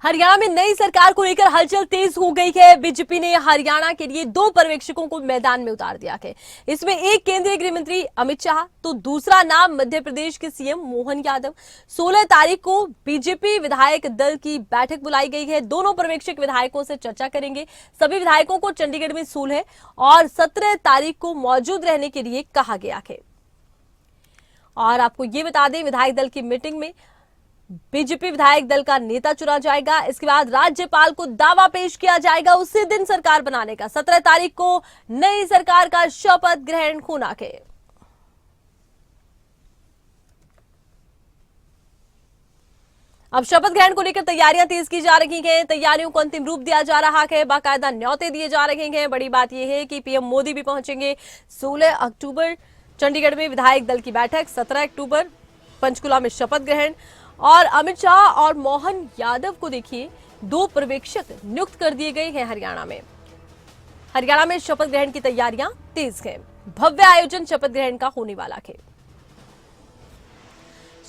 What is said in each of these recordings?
हरियाणा में नई सरकार को लेकर हलचल तेज हो गई है। बीजेपी ने हरियाणा के लिए 2 पर्यवेक्षकों को मैदान में उतार दिया है। इसमें एक केंद्रीय गृह मंत्री अमित शाह तो दूसरा नाम मध्य प्रदेश के सीएम मोहन यादव। 16 तारीख को बीजेपी विधायक दल की बैठक बुलाई गई है। दोनों पर्यवेक्षक विधायकों से चर्चा करेंगे। सभी विधायकों को चंडीगढ़ में 16 और 17 तारीख को मौजूद रहने के लिए कहा गया है। और आपको ये बता दें, विधायक दल की मीटिंग में बीजेपी विधायक दल का नेता चुना जाएगा। इसके बाद राज्यपाल को दावा पेश किया जाएगा उसी दिन सरकार बनाने का। 17 तारीख को नई सरकार का शपथ ग्रहण होना है। अब शपथ ग्रहण को लेकर तैयारियां तेज की जा रही हैं। तैयारियों को अंतिम रूप दिया जा रहा है। बाकायदा न्योते दिए जा रहे हैं। बड़ी बात यह है कि पीएम मोदी भी पहुंचेंगे। 16 अक्टूबर चंडीगढ़ में विधायक दल की बैठक, 17 अक्टूबर पंचकुला में शपथ ग्रहण। और अमित शाह और मोहन यादव को देखिए, 2 पर्यवेक्षक नियुक्त कर दिए गए हैं हरियाणा में। हरियाणा में शपथ ग्रहण की तैयारियां तेज हैं। भव्य आयोजन शपथ ग्रहण का होने वाला है।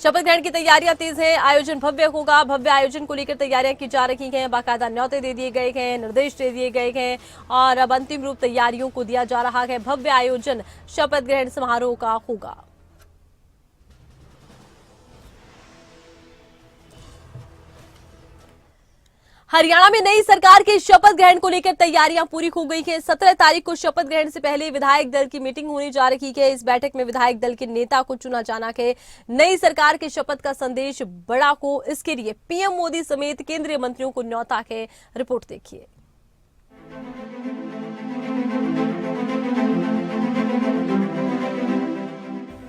शपथ ग्रहण की तैयारियां तेज हैं। आयोजन भव्य होगा। भव्य आयोजन को लेकर तैयारियां की जा रही हैं। बाकायदा न्योते दे दिए गए हैं, निर्देश दे दिए गए हैं और अब अंतिम रूप तैयारियों को दिया जा रहा है। भव्य आयोजन शपथ ग्रहण समारोह का होगा। हरियाणा में नई सरकार के शपथ ग्रहण को लेकर तैयारियां पूरी हो गई हैं। 17 तारीख को शपथ ग्रहण से पहले विधायक दल की मीटिंग होने जा रही है। इस बैठक में विधायक दल के नेता को चुना जाना है। नई सरकार के शपथ का संदेश बड़ा हो, इसके लिए पीएम मोदी समेत केंद्रीय मंत्रियों को न्योता है। रिपोर्ट देखिए।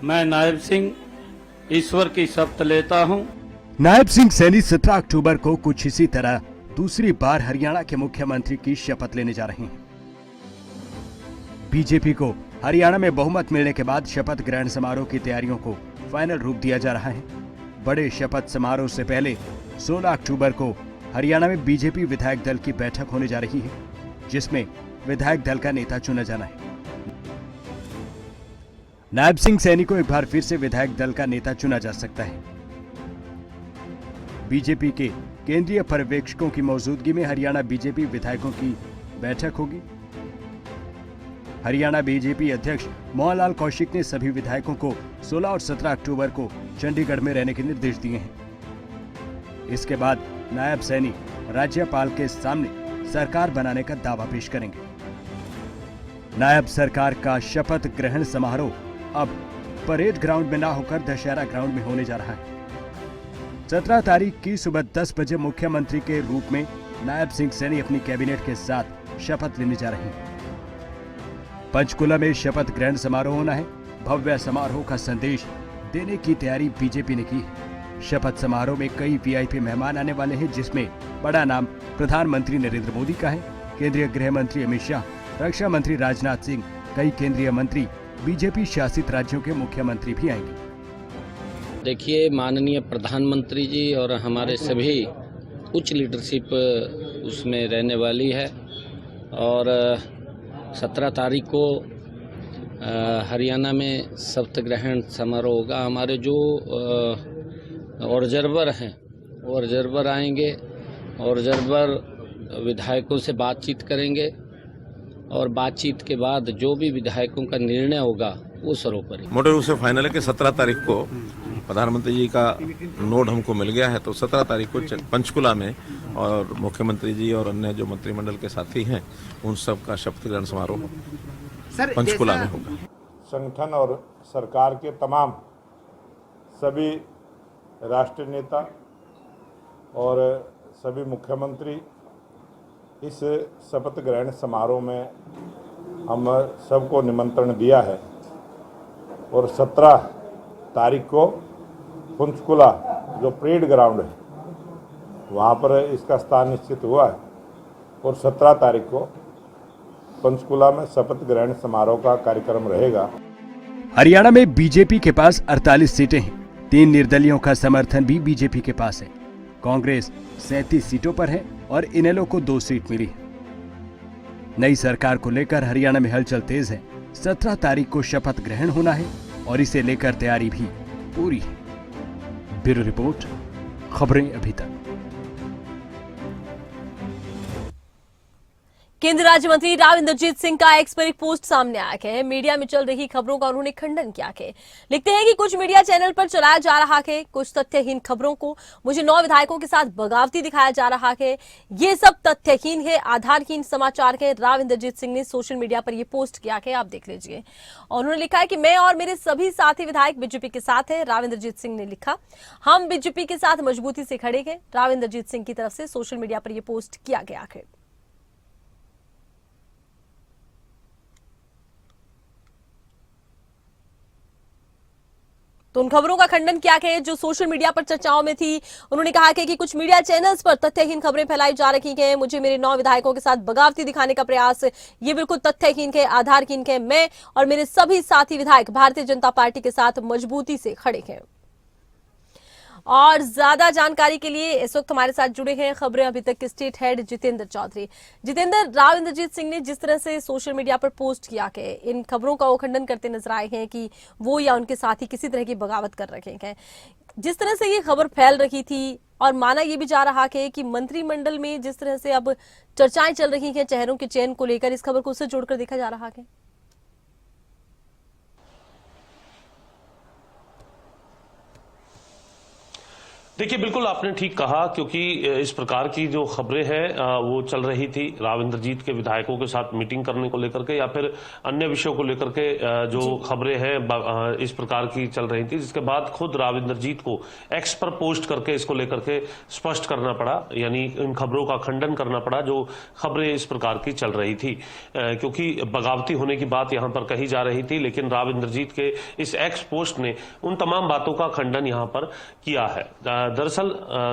मैं नायब सिंह ईश्वर की शपथ लेता हूं। नायब सिंह सैनी 17 अक्टूबर को कुछ इसी तरह दूसरी बार हरियाणा के मुख्यमंत्री की शपथ लेने जा रहे हैं। बीजेपी को हरियाणा में बहुमत मिलने के बाद शपथ ग्रहण समारोह की तैयारियों को फाइनल रूप दिया जा रहा है। बड़े शपथ समारोह से पहले 16 अक्टूबर को हरियाणा में बीजेपी विधायक दल की बैठक होने जा रही है, जिसमें विधायक दल का नेता चुना जाना है। नायब सिंह सैनी को एक बार फिर से विधायक दल का नेता चुना जा सकता है। बीजेपी के केंद्रीय पर्यवेक्षकों की मौजूदगी में हरियाणा बीजेपी विधायकों की बैठक होगी। हरियाणा बीजेपी अध्यक्ष मोहनलाल कौशिक ने सभी विधायकों को 16 और 17 अक्टूबर को चंडीगढ़ में रहने के निर्देश दिए हैं। इसके बाद नायब सैनी राज्यपाल के सामने सरकार बनाने का दावा पेश करेंगे। नायब सरकार का शपथ ग्रहण समारोह अब परेड ग्राउंड में न होकर दशहरा ग्राउंड में होने जा रहा है। 17 तारीख की सुबह 10 बजे मुख्यमंत्री के रूप में नायब सिंह सैनी अपनी कैबिनेट के साथ शपथ लेने जा रहे हैं। पंचकुला में शपथ ग्रहण समारोह होना है। भव्य समारोह का संदेश देने की तैयारी बीजेपी ने की है। शपथ समारोह में कई वीआईपी मेहमान आने वाले हैं, जिसमें बड़ा नाम प्रधानमंत्री नरेंद्र मोदी का है। केंद्रीय गृह मंत्री अमित शाह, रक्षा मंत्री राजनाथ सिंह, कई केंद्रीय मंत्री, बीजेपी शासित राज्यों के मुख्यमंत्री भी आएंगे। देखिए, माननीय प्रधानमंत्री जी और हमारे सभी उच्च लीडरशिप उसमें रहने वाली है। और 17 तारीख को हरियाणा में शपथ ग्रहण समारोह होगा। हमारे जो ऑब्जर्वर हैं वो ऑब्जर्वर आएंगे। ऑब्जर्वर विधायकों से बातचीत करेंगे और बातचीत के बाद जो भी विधायकों का निर्णय होगा वो सर्वोपरि। मोटे रूप से फाइनल है कि 17 तारीख को प्रधानमंत्री जी का नोट हमको मिल गया है, तो 17 तारीख को पंचकुला में और मुख्यमंत्री जी और अन्य जो मंत्रिमंडल के साथी हैं उन सब का शपथ ग्रहण समारोह पंचकुला में होगा। संगठन और सरकार के तमाम सभी राष्ट्रीय नेता और सभी मुख्यमंत्री इस शपथ ग्रहण समारोह में हम सबको निमंत्रण दिया है। और 17 तारीख को पंचकुला जो परेड ग्राउंड है वहाँ पर इसका स्थान निश्चित हुआ है। और 17 तारीख को पंचकुला में शपथ ग्रहण समारोह का कार्यक्रम रहेगा। हरियाणा में बीजेपी के पास 48 सीटें हैं। 3 निर्दलियों का समर्थन भी बीजेपी के पास है। कांग्रेस 37 सीटों पर है और इनेलो को 2 सीट मिली है। नई सरकार को लेकर हरियाणा में हलचल तेज है। 17 तारीख को शपथ ग्रहण होना है और इसे लेकर तैयारी भी पूरी है। ब्यूरो रिपोर्ट, खबरें अभी तक। केंद्रीय राज्य मंत्री राव इंद्रजीत सिंह का एक्स पर एक पोस्ट सामने आया है। मीडिया में चल रही खबरों का उन्होंने खंडन किया है। लिखते हैं कि कुछ मीडिया चैनल पर चलाया जा रहा है कुछ तथ्यहीन खबरों को, मुझे 9 विधायकों के साथ बगावती दिखाया जा रहा है। ये सब तथ्यहीन है, आधारहीन समाचार है। राव इंद्रजीत सिंह ने सोशल मीडिया पर यह पोस्ट किया है, आप देख लीजिए। और उन्होंने लिखा है कि मैं और मेरे सभी साथी विधायक बीजेपी के साथ है। राव इंद्रजीत सिंह ने लिखा, हम बीजेपी के साथ मजबूती से खड़े हैं। राव इंद्रजीत सिंह की तरफ से सोशल मीडिया पर यह पोस्ट किया गया है। तो उन खबरों का खंडन किया है जो सोशल मीडिया पर चर्चाओं में थी। उन्होंने कहा कि कुछ मीडिया चैनल्स पर तथ्यहीन खबरें फैलाई जा रही हैं। मुझे मेरे 9 विधायकों के साथ बगावती दिखाने का प्रयास, ये बिल्कुल तथ्यहीन है, आधारहीन है। मैं और मेरे सभी साथी विधायक भारतीय जनता पार्टी के साथ मजबूती से खड़े हैं। और ज्यादा जानकारी के लिए इस वक्त हमारे साथ जुड़े हैं खबरें अभी तक के स्टेट हेड जितेंद्र चौधरी। जितेंद्र, राव इंद्रजीत सिंह ने जिस तरह से सोशल मीडिया पर पोस्ट किया है, इन खबरों का वो खंडन करते नजर आए हैं कि वो या उनके साथी किसी तरह की बगावत कर रहे हैं। जिस तरह से ये खबर फैल रही थी और माना यह भी जा रहा है कि मंत्रिमंडल में जिस तरह से अब चर्चाएं चल रही हैं चेहरों के चयन को लेकर, इस खबर को उससे जोड़कर देखा जा रहा है। देखिए, बिल्कुल आपने ठीक कहा, क्योंकि इस प्रकार की जो खबरें हैं वो चल रही थी राव इंद्रजीत के विधायकों के साथ मीटिंग करने को लेकर के या फिर अन्य विषयों को लेकर के जो खबरें हैं इस प्रकार की चल रही थी, जिसके बाद खुद राव इंद्रजीत को एक्स पर पोस्ट करके इसको लेकर के स्पष्ट करना पड़ा, यानी इन खबरों का खंडन करना पड़ा जो खबरें इस प्रकार की चल रही थी, क्योंकि बगावती होने की बात यहां पर कही जा रही थी। लेकिन राव इंद्रजीत के इस एक्स पोस्ट ने उन तमाम बातों का खंडन यहां पर किया है। दरअसल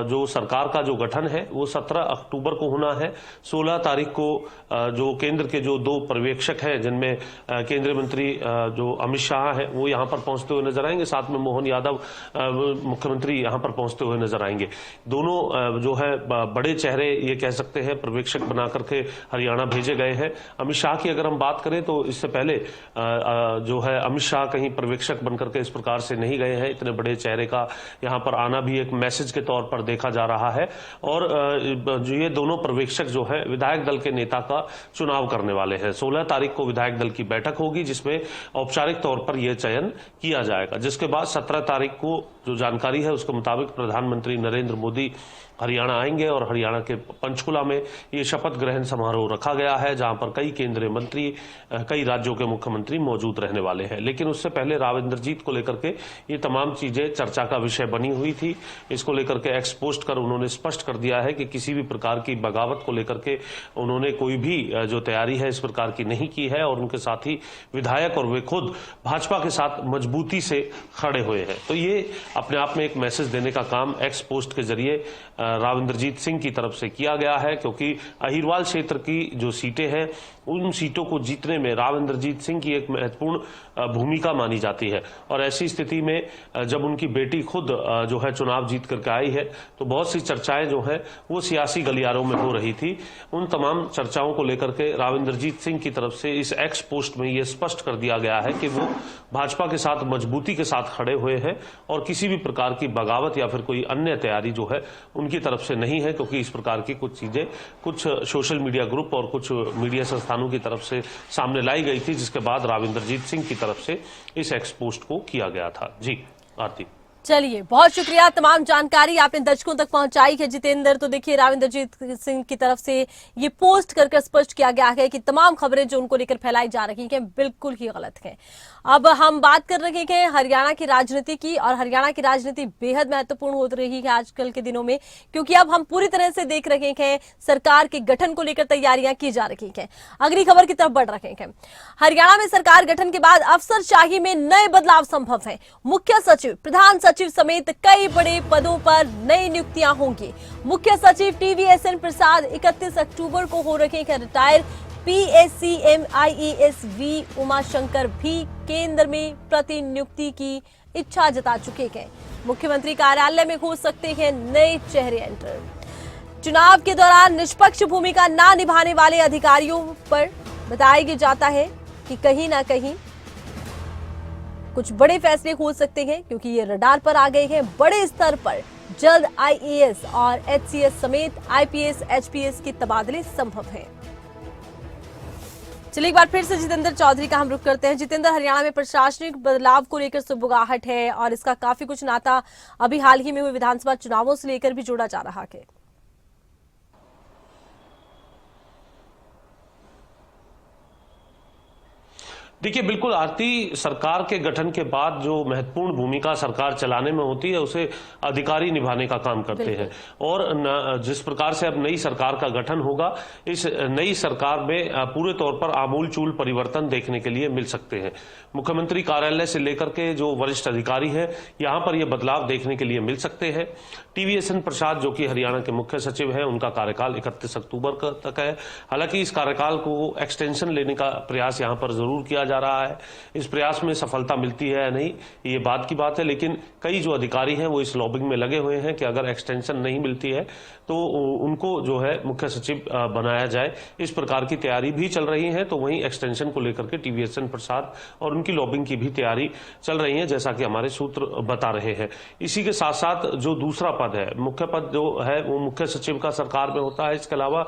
जो सरकार का जो गठन है वो 17 अक्टूबर को होना है। 16 तारीख को जो केंद्र के जो 2 पर्यवेक्षक हैं, जिनमें केंद्रीय मंत्री जो अमित शाह हैं वो यहां पर पहुंचते हुए नजर आएंगे, साथ में मोहन यादव मुख्यमंत्री यहां पर पहुंचते हुए नजर आएंगे। दोनों जो है बड़े चेहरे ये कह सकते हैं पर्यवेक्षक बना करके हरियाणा भेजे गए हैं। अमित शाह की अगर हम बात करें तो इससे पहले जो है अमित शाह कहीं पर्यवेक्षक बनकर के इस प्रकार से नहीं गए हैं। इतने बड़े चेहरे का यहां पर आना भी एक मैसेज के तौर पर देखा जा रहा है। और जो ये दोनों पर्यवेक्षक जो है विधायक दल के नेता का चुनाव करने वाले हैं। 16 तारीख को विधायक दल की बैठक होगी जिसमें औपचारिक तौर पर यह चयन किया जाएगा, जिसके बाद 17 तारीख को जो जानकारी है उसके मुताबिक प्रधानमंत्री नरेंद्र मोदी हरियाणा आएंगे और हरियाणा के पंचकुला में ये शपथ ग्रहण समारोह रखा गया है, जहां पर कई केंद्रीय मंत्री, कई राज्यों के मुख्यमंत्री मौजूद रहने वाले हैं। लेकिन उससे पहले राव इंद्रजीत को लेकर के ये तमाम चीजें चर्चा का विषय बनी हुई थी। इसको लेकर के एक्स पोस्ट कर उन्होंने स्पष्ट कर दिया है कि किसी भी प्रकार की बगावत को लेकर के उन्होंने कोई भी जो तैयारी है इस प्रकार की नहीं की है, और उनके साथ ही विधायक और वे खुद भाजपा के साथ मजबूती से खड़े हुए हैं। तो ये अपने आप में एक मैसेज देने का काम एक्स पोस्ट के जरिए राव इंद्रजीत सिंह की तरफ से किया गया है, क्योंकि अहिरवाल क्षेत्र की जो सीटें हैं उन सीटों को जीतने में राव इंद्रजीत सिंह की एक महत्वपूर्ण भूमिका मानी जाती है। और ऐसी स्थिति में जब उनकी बेटी खुद जो है चुनाव जीत करके आई है तो बहुत सी चर्चाएं जो है वो सियासी गलियारों में हो रही थी। उन तमाम चर्चाओं को लेकर के राव इंद्रजीत सिंह की तरफ से इस एक्स पोस्ट में ये स्पष्ट कर दिया गया है कि वो भाजपा के साथ मजबूती के साथ खड़े हुए हैं और किसी भी प्रकार की बगावत या फिर कोई अन्य तैयारी जो है उनकी तरफ से नहीं है, क्योंकि इस प्रकार की कुछ चीजें कुछ सोशल मीडिया ग्रुप और कुछ मीडिया संस्थानों की तरफ से सामने लाई गई थी, जिसके बाद राव इंद्रजीत सिंह की तरफ से इस एक्स पोस्ट को किया गया था। जी आरती। चलिए, बहुत शुक्रिया, तमाम जानकारी आपने दर्शकों तक पहुंचाई है जितेंद्र। तो देखिए, राव इंद्रजीत सिंह की तरफ से ये पोस्ट करके स्पष्ट किया गया है कि तमाम खबरें जो उनको लेकर फैलाई जा रही हैं बिल्कुल ही गलत हैं। अब हम बात कर रहे हैं हरियाणा की राजनीति की, और हरियाणा की राजनीति बेहद महत्वपूर्ण हो रही है आजकल के दिनों में, क्योंकि अब हम पूरी तरह से देख रहे हैं सरकार के गठन को लेकर तैयारियां की जा रही हैं। अगली खबर की तरफ बढ़ रहे हैं। हरियाणा में सरकार गठन के बाद अफसरशाही में नए बदलाव संभव है। मुख्य सचिव, प्रधान सचिव समेत कई बड़े पदों पर नई नियुक्तियां होंगी। मुख्य सचिव TVSN प्रसाद 31 अक्टूबर को हो रहे हैं retire. PSCM IAS V Umashankar भी केंद्र में प्रतिनियुक्ति की इच्छा जता चुके हैं। मुख्यमंत्री कार्यालय में हो सकते हैं नए चेहरे एंटर। चुनाव के दौरान निष्पक्ष भूमिका ना निभाने वाले अधिकारियों पर बताया जाता है कि कहीं ना कहीं कुछ बड़े फैसले हो सकते हैं, क्योंकि ये रडार पर आ गए हैं। बड़े स्तर पर जल्द IAS और HCS समेत IPS HPS के तबादले संभव हैं। चलिए एक बार फिर से जितेंद्र चौधरी का हम रुख करते हैं। जितेंद्र, हरियाणा में प्रशासनिक बदलाव को लेकर सुबुगाहट है और इसका काफी कुछ नाता अभी हाल ही में हुए विधानसभा चुनावों से लेकर भी जोड़ा जा रहा है। देखिए, बिल्कुल आरती, सरकार के गठन के बाद जो महत्वपूर्ण भूमिका सरकार चलाने में होती है उसे अधिकारी निभाने का काम करते हैं। और जिस प्रकार से अब नई सरकार का गठन होगा, इस नई सरकार में पूरे तौर पर आमूलचूल परिवर्तन देखने के लिए मिल सकते हैं। मुख्यमंत्री कार्यालय से लेकर के जो वरिष्ठ अधिकारी हैं, यहां पर यह बदलाव देखने के लिए मिल सकते हैं। TVSN प्रसाद, जो कि हरियाणा के मुख्य सचिव हैं, उनका कार्यकाल 31 अक्टूबर तक है। हालांकि इस कार्यकाल को एक्सटेंशन लेने का प्रयास यहां पर जरूर किया जा रहा है। इस प्रयास में सफलता मिलती है या नहीं, ये बात की बात है, लेकिन कई जो अधिकारी हैं वो इस लॉबिंग में लगे हुए हैं कि अगर एक्सटेंशन नहीं मिलती है तो उनको जो है मुख्य सचिव बनाया जाए। इस प्रकार की तैयारी भी चल रही है। तो वहीं एक्सटेंशन को लेकर के TVSN प्रसाद और उनकी लॉबिंग की भी तैयारी चल रही है, जैसा कि हमारे सूत्र बता रहे हैं। इसी के साथ साथ जो दूसरा पद है, मुख्य पद जो है वो मुख्य सचिव का सरकार में होता है। इसके अलावा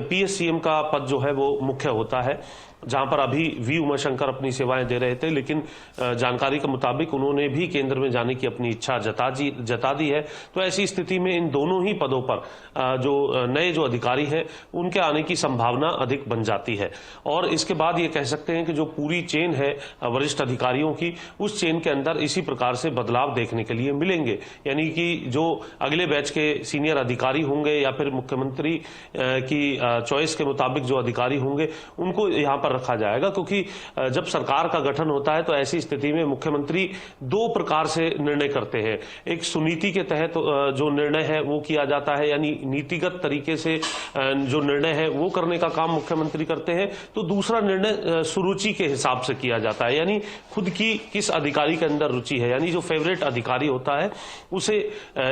PSCM का पद जो है वो मुख्य होता है, जहां पर अभी V उमाशंकर अपनी सेवाएं दे रहे थे, लेकिन जानकारी के मुताबिक उन्होंने भी केंद्र में जाने की अपनी इच्छा जता दी है। तो ऐसी स्थिति में इन दोनों ही पदों पर जो नए जो अधिकारी हैं उनके आने की संभावना अधिक बन जाती है। और इसके बाद ये कह सकते हैं कि जो पूरी चेन है वरिष्ठ अधिकारियों की, उस चेन के अंदर इसी प्रकार से बदलाव देखने के लिए मिलेंगे। यानी कि जो अगले बैच के सीनियर अधिकारी होंगे या फिर मुख्यमंत्री की चॉइस के मुताबिक जो अधिकारी होंगे, उनको यहाँ पर रखा जाएगा। क्योंकि जब सरकार का गठन होता है तो ऐसी स्थिति में मुख्यमंत्री दो प्रकार से निर्णय करते हैं। एक सुनीति के तहत जो निर्णय है वो किया जाता है, यानी नीतिगत तरीके से जो निर्णय है वो करने का काम मुख्यमंत्री करते हैं। तो दूसरा निर्णय सुरुचि के हिसाब से किया जाता है, यानी खुद की किस अधिकारी के अंदर रुचि है, यानी जो फेवरेट अधिकारी होता है उसे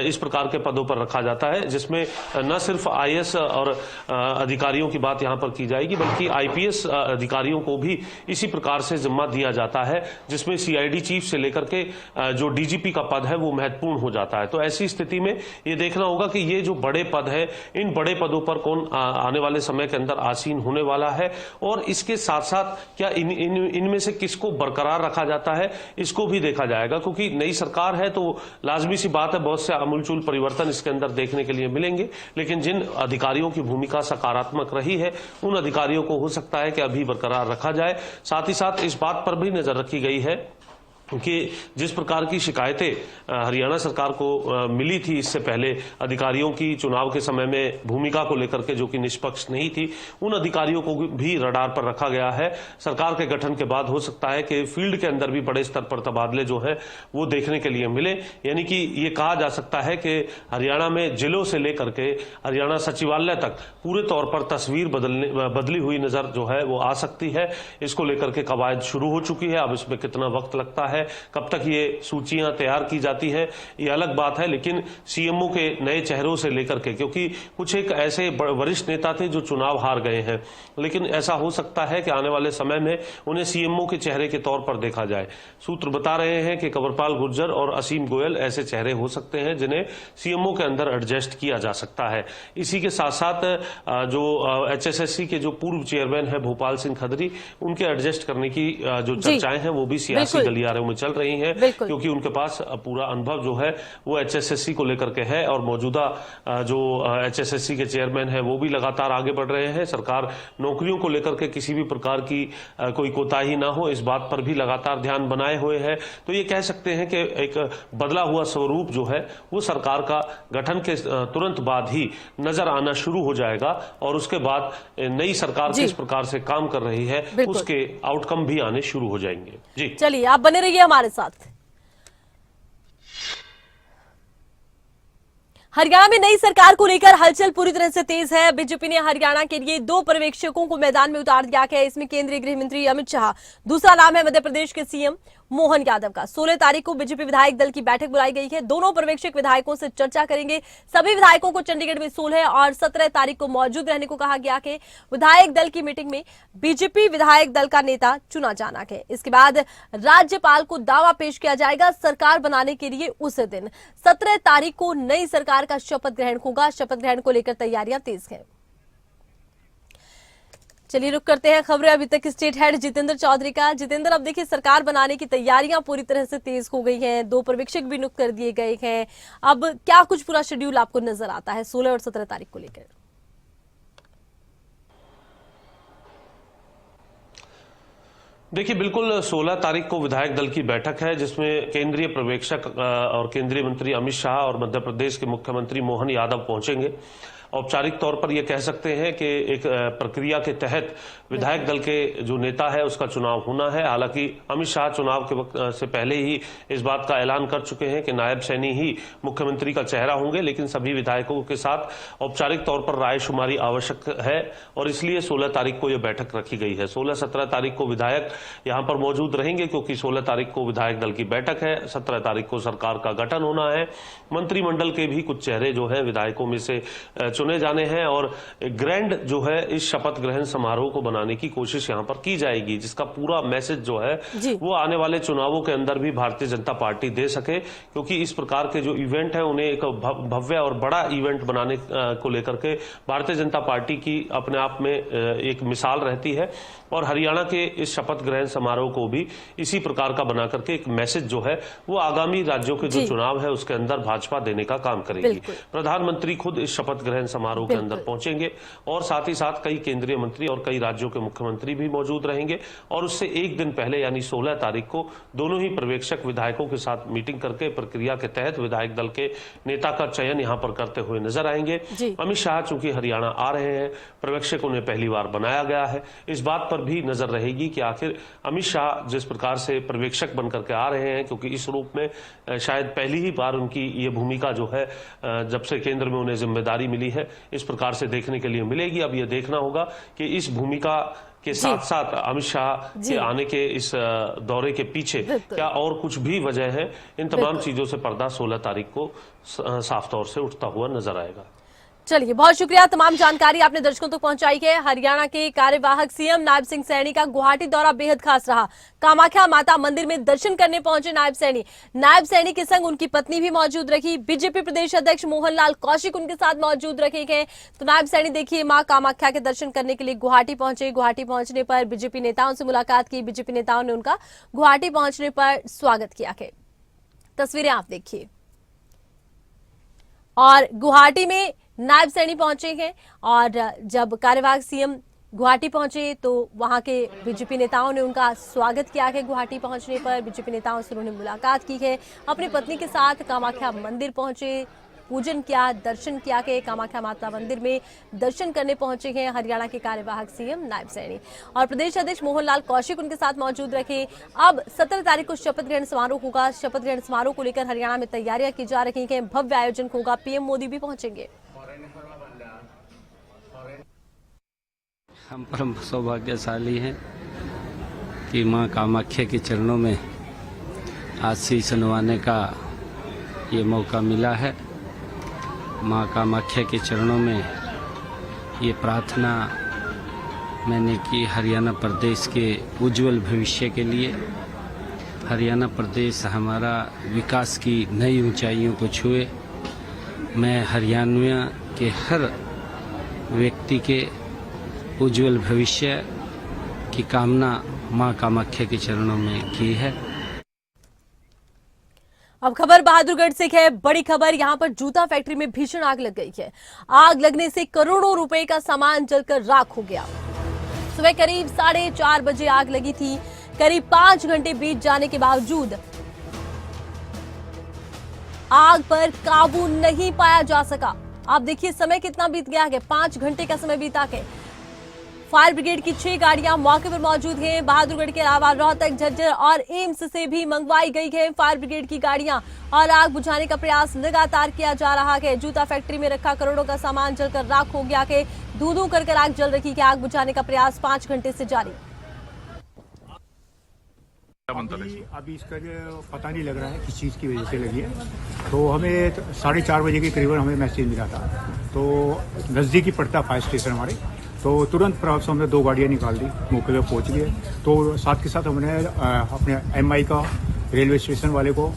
इस प्रकार के पदों पर रखा जाता है, जिसमें न सिर्फ IAS और अधिकारियों की बात यहां पर की जाएगी, बल्कि IPS अधिकारियों को भी इसी प्रकार से जिम्मा दिया जाता है, जिसमें CID चीफ से लेकर के जो DGP का पद है वो महत्वपूर्ण हो जाता है। तो ऐसी स्थिति में ये देखना होगा कि ये जो बड़े पद है, इन बड़े पदों पर कौन आने वाले समय के अंदर आसीन होने वाला है, और इसके साथ साथ क्या इनमें से किसको बरकरार रखा जाता है, इसको भी देखा जाएगा। क्योंकि नई सरकार है तो लाजमी सी बात है, बहुत से आमूलचूल परिवर्तन इसके अंदर देखने के लिए मिलेंगे। लेकिन जिन अधिकारियों की भूमिका सकारात्मक रही है, उन अधिकारियों को हो सकता है कि अभी बरकरार रखा जाए। साथ ही साथ इस बात पर भी नजर रखी गई है कि जिस प्रकार की शिकायतें हरियाणा सरकार को मिली थी इससे पहले अधिकारियों की चुनाव के समय में भूमिका को लेकर के, जो कि निष्पक्ष नहीं थी, उन अधिकारियों को भी रडार पर रखा गया है। सरकार के गठन के बाद हो सकता है कि फील्ड के अंदर भी बड़े स्तर पर तबादले जो है वो देखने के लिए मिले। यानी कि ये कहा जा सकता है कि हरियाणा में जिलों से लेकर के हरियाणा सचिवालय तक पूरे तौर पर तस्वीर बदली हुई नजर जो है वो आ सकती है। इसको लेकर के कवायद शुरू हो चुकी है। अब इसमें कितना वक्त लगता है, कब तक ये सूचियां तैयार की जाती है, ये अलग बात है। लेकिन CMO के नए चेहरों से लेकर के, क्योंकि कुछ एक ऐसे वरिष्ठ नेता थे जो चुनाव हार गए हैं, लेकिन ऐसा हो सकता है कि आने वाले समय में उन्हें CMO के चेहरे के तौर पर देखा जाए। सूत्र बता रहे हैं कि कंवरपाल गुर्जर और असीम गोयल ऐसे चेहरे हो सकते हैं जिन्हें CMO के अंदर एडजस्ट किया जा सकता है। इसी के साथ साथ जो HSSC के जो पूर्व चेयरमैन है भोपाल सिंह खदरी, उनके एडजस्ट करने की जो चर्चाएं हैं वो भी सियासी गलियारों में चल रही हैं, क्योंकि उनके पास पूरा अनुभव जो है वो HSSC को लेकर के है। और मौजूदा जो HSSC के चेयरमैन है वो भी लगातार आगे बढ़ रहे हैं। सरकार नौकरियों को लेकर के किसी भी प्रकार की कोई कोताही ना हो, इस बात पर भी लगातार ध्यान बनाए हुए है। तो ये कह सकते हैं कि एक बदला हुआ स्वरूप जो है वो सरकार का गठन के तुरंत बाद ही नजर आना शुरू हो जाएगा, और उसके बाद नई सरकार किस प्रकार से काम कर रही है उसके आउटकम भी आने शुरू हो जाएंगे। जी चलिए, आप बने रहिए हमारे साथ। हरियाणा में नई सरकार को लेकर हलचल पूरी तरह से तेज है। बीजेपी ने हरियाणा के लिए 2 पर्यवेक्षकों को मैदान में उतार दिया है। इसमें केंद्रीय गृह मंत्री अमित शाह, दूसरा नाम है मध्य प्रदेश के CM मोहन यादव का। 16 तारीख को बीजेपी विधायक दल की बैठक बुलाई गई है। दोनों पर्यवेक्षक विधायकों से चर्चा करेंगे। सभी विधायकों को चंडीगढ़ में 16 और 17 तारीख को मौजूद रहने को कहा गया है। विधायक दल की मीटिंग में बीजेपी विधायक दल का नेता चुना जाना है। इसके बाद राज्यपाल को दावा पेश किया जाएगा सरकार बनाने के लिए। उस दिन 17 तारीख को नई सरकार का शपथ ग्रहण होगा। शपथ ग्रहण को लेकर तैयारियां तेज हैं। चलिए रुक करते हैं खबरें अभी तक स्टेट हेड जितेंद्र चौधरी का। जितेंद्र, अब देखिए सरकार बनाने की तैयारियां पूरी तरह से तेज हो गई हैं, 2 पर्यवेक्षक भी नियुक्त कर दिए गए हैं। अब क्या कुछ पूरा शेड्यूल आपको नजर आता है 16 और 17 तारीख को लेकर? देखिए, बिल्कुल 16 तारीख को विधायक दल की बैठक है, जिसमें केंद्रीय पर्यवेक्षक और केंद्रीय मंत्री अमित शाह और मध्य प्रदेश के मुख्यमंत्री मोहन यादव पहुंचेंगे। औपचारिक तौर पर यह कह सकते हैं कि एक प्रक्रिया के तहत विधायक दल के जो नेता है उसका चुनाव होना है। हालांकि अमित शाह चुनाव के वक्त से पहले ही इस बात का ऐलान कर चुके हैं कि नायब सैनी ही मुख्यमंत्री का चेहरा होंगे, लेकिन सभी विधायकों के साथ औपचारिक तौर पर रायशुमारी आवश्यक है और इसलिए 16 तारीख को यह बैठक रखी गई है। 16-17 तारीख को विधायक यहां पर मौजूद रहेंगे, क्योंकि 16 तारीख को विधायक दल की बैठक है, 17 तारीख को सरकार का गठन होना है। मंत्रिमंडल के भी कुछ चेहरे जो है विधायकों में से चुने जाने हैं और ग्रैंड जो है इस शपथ ग्रहण समारोह को बनाने की कोशिश यहां पर की जाएगी, जिसका पूरा मैसेज जो है वो आने वाले चुनावों के अंदर भी भारतीय जनता पार्टी दे सके, क्योंकि इस प्रकार के जो इवेंट है उन्हें एक भव्य और बड़ा इवेंट बनाने को लेकर के भारतीय जनता पार्टी की अपने आप में एक मिसाल रहती है और हरियाणा के इस शपथ ग्रहण समारोह को भी इसी प्रकार का बना करके एक मैसेज जो है वो आगामी राज्यों के जो चुनाव है उसके अंदर भाजपा देने का काम करेगी। प्रधानमंत्री खुद इस शपथ ग्रहण समारोह के अंदर पहुंचेंगे और साथ ही साथ कई केंद्रीय मंत्री और कई राज्यों के मुख्यमंत्री भी मौजूद रहेंगे और उससे एक दिन पहले यानी 16 तारीख को दोनों ही पर्यवेक्षक विधायकों के साथ मीटिंग करके प्रक्रिया के तहत विधायक दल के नेता का चयन यहां पर करते हुए नजर आएंगे। अमित शाह चूंकि हरियाणा आ रहे हैं, पर्यवेक्षक उन्हें पहली बार बनाया गया है, इस बात पर भी नजर रहेगी कि आखिर अमित शाह जिस प्रकार से पर्यवेक्षक बनकर के आ रहे हैं, क्योंकि इस रूप में शायद पहली ही बार उनकी ये भूमिका जो है जब से केंद्र में उन्हें जिम्मेदारी मिली है इस प्रकार से देखने के लिए मिलेगी। अब यह देखना होगा कि इस भूमिका के साथ साथ अमित शाह के आने के इस दौरे के पीछे क्या और कुछ भी वजह है। इन तमाम चीजों से पर्दा 16 तारीख को साफ तौर से उठता हुआ नजर आएगा। चलिए, बहुत शुक्रिया, तमाम जानकारी आपने दर्शकों तक पहुंचाई है। हरियाणा के कार्यवाहक सीएम नायब सिंह सैनी का गुवाहाटी दौरा बेहद खास रहा। कामाख्या माता मंदिर में दर्शन करने पहुंचे नायब सैनी के संग उनकी पत्नी भी मौजूद रही। बीजेपी प्रदेश अध्यक्ष मोहनलाल कौशिक उनके साथ मौजूद रखे गए। तो नायब सैनी देखिए मां कामाख्या के दर्शन करने के लिए गुवाहाटी पहुंचे। गुवाहाटी पहुंचने पर बीजेपी नेताओं से मुलाकात की। बीजेपी नेताओं ने उनका गुवाहाटी पहुंचने पर स्वागत किया। तस्वीरें आप देखिए। और गुवाहाटी में नायब सैनी पहुंचे हैं और जब कार्यवाहक सीएम गुवाहाटी पहुंचे तो वहां के बीजेपी नेताओं ने उनका स्वागत किया है। गुवाहाटी पहुंचने पर बीजेपी नेताओं से उन्होंने मुलाकात की है। अपनी पत्नी के साथ कामाख्या मंदिर पहुंचे, पूजन किया, दर्शन किया के कामाख्या माता मंदिर में दर्शन करने पहुंचे हैं हरियाणा के कार्यवाहक सीएम नायब सैनी और प्रदेश अध्यक्ष मोहनलाल कौशिक उनके साथ मौजूद रखे। अब 17 तारीख को शपथ ग्रहण समारोह होगा। शपथ ग्रहण समारोह को लेकर हरियाणा में तैयारियां की जा रही हैं। भव्य आयोजन होगा। पीएम मोदी भी पहुंचेंगे। हम परम सौभाग्यशाली हैं कि मां कामाख्या के चरणों में आज शीश नवाने का ये मौका मिला है। मां कामाख्या के चरणों में ये प्रार्थना मैंने की हरियाणा प्रदेश के उज्जवल भविष्य के लिए। हरियाणा प्रदेश हमारा विकास की नई ऊंचाइयों को छुए। मैं हरियाणा के हर व्यक्ति के उज्जवल भविष्य की कामना मां कामाख्या के चरणों में की है। अब खबर बहादुरगढ़ से है। बड़ी खबर, यहां पर जूता फैक्ट्री में भीषण आग लग गई है। आग लगने से करोड़ों रुपए का सामान जलकर राख हो गया। सुबह करीब 4:30 बजे आग लगी थी। करीब 5 घंटे बीत जाने के बावजूद आग पर काबू नहीं पाया जा सका। आप देखिए समय कितना बीत गया है, 5 घंटे का समय बीता है। फायर ब्रिगेड की 6 गाड़ियां मौके पर मौजूद हैं। बहादुरगढ़ के अलावा रोहतक, झज्जर और एम्स से भी मंगवाई गई है फायर ब्रिगेड की गाड़ियां और आग बुझाने का प्रयास लगातार किया जा रहा है। जूता फैक्ट्री में रखा करोड़ों का सामान जलकर राख हो गया है। धू-धू कर आग जल रही है। आग बुझाने का प्रयास 5 घंटे से जारी। अभी इसका पता नहीं लग रहा है किस चीज़ की वजह से लगी है। तो हमें 4:30 बजे के करीबन हमें मैसेज मिला था। तो नज़दीकी पड़ता फायर स्टेशन हमारे, तो तुरंत प्रभाव से हमने 2 गाड़ियाँ निकाल दी, मौके पे पहुँच गए। तो साथ के साथ हमने अपने MI का रेलवे स्टेशन वाले को,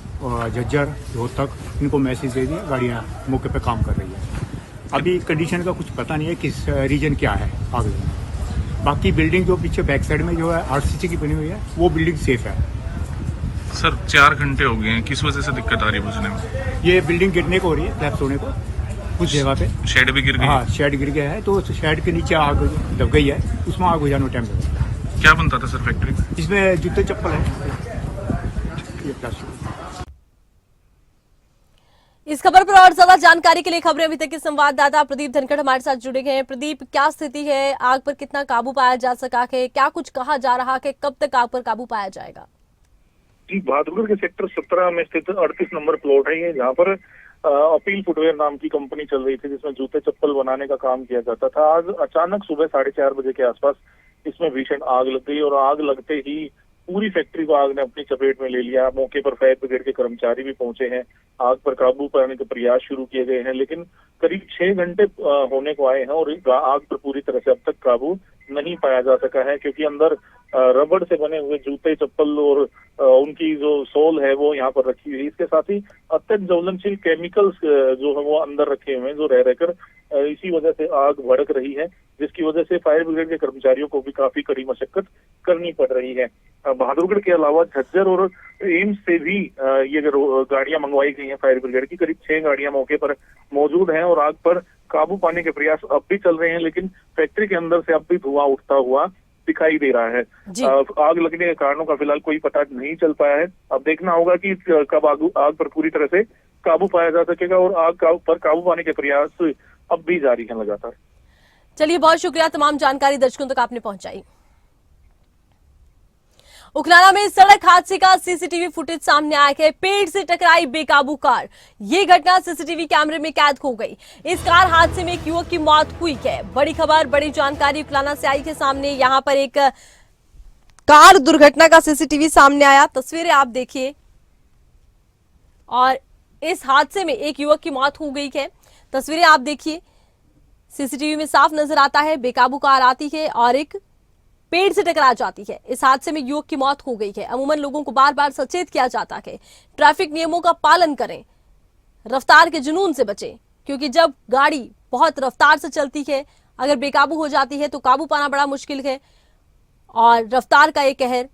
झज्जर, रोहतक, इनको मैसेज दे दिया, गाड़ियाँ मौके पे काम कर रही है। अभी कंडीशन का कुछ पता नहीं है किस रीजन क्या है आगे। बाकी बिल्डिंग जो पीछे बैक साइड में जो है आरसीसी की बनी हुई है वो बिल्डिंग सेफ है। सर 4 घंटे हो गए हैं, किस वजह से दिक्कत आ रही है बुझने में? ये बिल्डिंग गिरने को हो रही है, क्लैप्स होने को कुछ जगह पे। शेड भी गिर गई? हाँ, शेड गिर गया है, तो शेड के नीचे आग दब गई है, उसमें आग बुझाने में टाइम लगेगा। क्या बनता था सर फैक्ट्री में? इसमें जूते चप्पल है, ये प्लास्टिक। इस खबर पर और ज्यादा जानकारी के लिए खबरें अभी तक के संवाददाता प्रदीप धनखड़ हमारे साथ जुड़े गए हैं। प्रदीप, क्या स्थिति है? आग पर कितना काबू पाया जा सका है? क्या कुछ कहा जा रहा है? कब तक आग पर काबू पाया जाएगा? जी, बहादुरगढ़ के सेक्टर 17 में स्थित 38 नंबर प्लॉट है ये, जहाँ पर अपील फुटवेयर नाम की कंपनी चल रही थी जिसमें जूते चप्पल बनाने का काम किया जाता था। आज अचानक सुबह 4:30 बजे के आसपास इसमें भीषण आग लग गई और आग लगते ही पूरी फैक्ट्री को आग ने अपनी चपेट में ले लिया। मौके पर फायर ब्रिगेड के कर्मचारी भी पहुंचे हैं, आग पर काबू पाने के प्रयास शुरू किए गए हैं, लेकिन करीब 6 घंटे होने को आए हैं और आग पर पूरी तरह से अब तक काबू नहीं पाया जा सका है, क्योंकि अंदर रबड़ से बने हुए जूते चप्पल और उनकी जो सोल है वो यहाँ पर रखी हुई है। इसके साथ ही अत्यंत ज्वलनशील केमिकल्स जो है वो अंदर रखे हुए हैं, जो रह रहकर इसी वजह से आग भड़क रही है, जिसकी वजह से फायर ब्रिगेड के कर्मचारियों को भी काफी कड़ी मशक्कत करनी पड़ रही है। बहादुरगढ़ के अलावा झज्जर और एम्स से भी ये गाड़ियां मंगवाई गई हैं फायर ब्रिगेड की। करीब 6 गाड़ियां मौके पर मौजूद हैं और आग पर काबू पाने के प्रयास अब भी चल रहे हैं, लेकिन फैक्ट्री के अंदर से अब भी धुआं उठता हुआ दिखाई दे रहा है। आग लगने के कारणों का फिलहाल कोई पता नहीं चल पाया है। अब देखना होगा कि कब आग पर पूरी तरह से काबू पाया जा सकेगा और आग पर काबू पाने के प्रयास अब भी जारी है लगातार। चलिए, बहुत शुक्रिया, तमाम जानकारी दर्शकों तक आपने पहुंचाई। उखलाना में सड़क हादसे का सीसीटीवी फुटेज सामने आया है। पेड़ से टकराई बेकाबू कार, ये घटना सीसीटीवी कैमरे में कैद हो गई। इस कार हादसे में एक युवक की मौत हुई है। बड़ी खबर, बड़ी जानकारी उखलाना से आई है सामने। यहां पर एक कार दुर्घटना का सीसीटीवी सामने आया, तस्वीरें आप देखिए, और इस हादसे में एक युवक की मौत हो गई है। तस्वीरें आप देखिए, सीसीटीवी में साफ नजर आता है बेकाबू कार आती है और एक पेड़ से टकरा जाती है। इस हादसे में युवक की मौत हो गई है। अमूमन लोगों को बार बार सचेत किया जाता है, ट्रैफिक नियमों का पालन करें, रफ्तार के जुनून से बचें, क्योंकि जब गाड़ी बहुत रफ्तार से चलती है, अगर बेकाबू हो जाती है तो काबू पाना बड़ा मुश्किल है और रफ्तार का ये कहर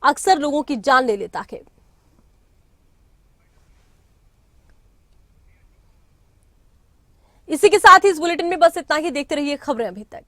अक्सर लोगों की जान ले लेता है। इसी के साथ ही इस बुलेटिन में बस इतना ही। देखते रहिए खबरें अभी तक।